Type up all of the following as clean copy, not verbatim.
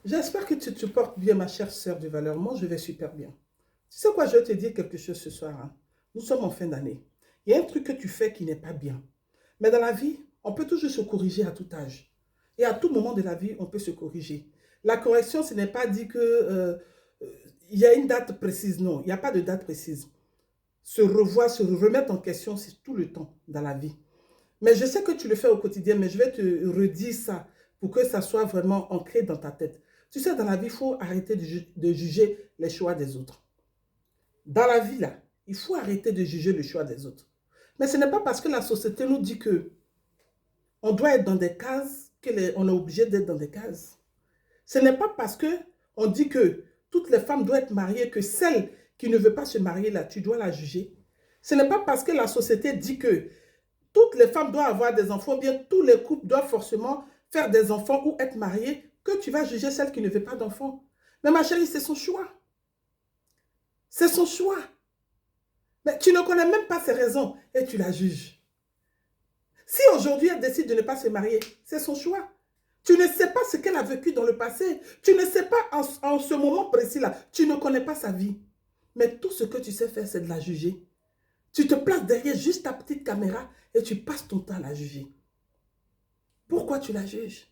J'espère que tu te portes bien, ma chère sœur de valeur. Moi, je vais super bien. Tu sais quoi, je vais te dire quelque chose ce soir, hein. Nous sommes en fin d'année. Il y a un truc que tu fais qui n'est pas bien. Mais dans la vie, on peut toujours se corriger à tout âge. Et à tout moment de la vie, on peut se corriger. La correction, ce n'est pas dit que il y a une date précise. Non, il n'y a pas de date précise. Se revoir, se remettre en question, c'est tout le temps dans la vie. Mais je sais que tu le fais au quotidien, mais je vais te redire ça pour que ça soit vraiment ancré dans ta tête. Tu sais, dans la vie, il faut arrêter de juger les choix des autres. Dans la vie, là, il faut arrêter de juger le choix des autres. Mais ce n'est pas parce que la société nous dit que on doit être dans des cases qu'on est obligé d'être dans des cases. Ce n'est pas parce que on dit que toutes les femmes doivent être mariées que celle qui ne veut pas se marier, là, tu dois la juger. Ce n'est pas parce que la société dit que toutes les femmes doivent avoir des enfants, bien tous les couples doivent forcément faire des enfants ou être mariés, que tu vas juger celle qui ne veut pas d'enfants. Mais ma chérie, c'est son choix. C'est son choix. Mais tu ne connais même pas ses raisons et tu la juges. Si aujourd'hui elle décide de ne pas se marier, c'est son choix. Tu ne sais pas ce qu'elle a vécu dans le passé. Tu ne sais pas en ce moment précis-là. Tu ne connais pas sa vie. Mais tout ce que tu sais faire, c'est de la juger. Tu te places derrière juste ta petite caméra et tu passes ton temps à la juger. Pourquoi tu la juges?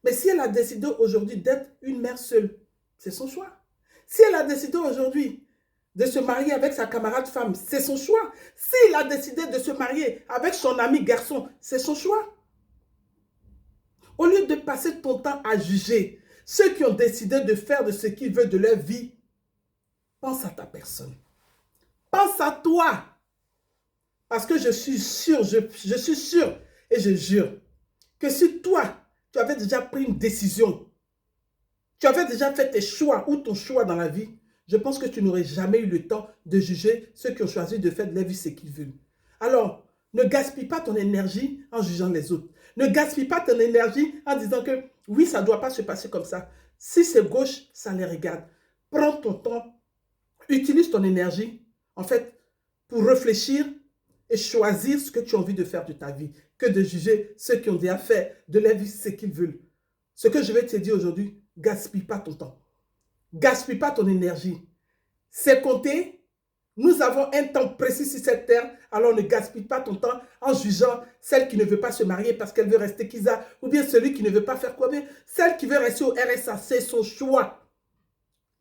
Mais si elle a décidé aujourd'hui d'être une mère seule, c'est son choix. Si elle a décidé aujourd'hui de se marier avec sa camarade femme, c'est son choix. S'il a décidé de se marier avec son ami garçon, c'est son choix. Au lieu de passer ton temps à juger ceux qui ont décidé de faire de ce qu'ils veulent de leur vie, pense à ta personne. Pense à toi. Parce que je suis sûre, je suis sûre et je jure que si toi, tu avais déjà pris une décision, tu avais déjà fait tes choix ou ton choix dans la vie, je pense que tu n'aurais jamais eu le temps de juger ceux qui ont choisi de faire de leur vie ce qu'ils veulent. Alors, ne gaspille pas ton énergie en jugeant les autres. Ne gaspille pas ton énergie en disant que oui, ça ne doit pas se passer comme ça. Si c'est gauche, ça les regarde. Prends ton temps, utilise ton énergie, en fait, pour réfléchir et choisir ce que tu as envie de faire de ta vie, que de juger ceux qui ont déjà fait de leur vie ce qu'ils veulent. Ce que je vais te dire aujourd'hui, gaspille pas ton temps. Gaspille pas ton énergie. C'est compté. Nous avons un temps précis sur cette terre, alors ne gaspille pas ton temps en jugeant celle qui ne veut pas se marier parce qu'elle veut rester Kisa, ou bien celui qui ne veut pas faire quoi, bien celle qui veut rester au RSA, c'est son choix.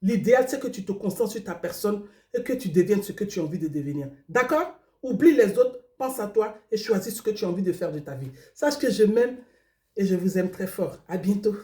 L'idéal, c'est que tu te concentres sur ta personne et que tu deviennes ce que tu as envie de devenir. D'accord? Oublie les autres, pense à toi et choisis ce que tu as envie de faire de ta vie. Sache que je m'aime et je vous aime très fort. À bientôt.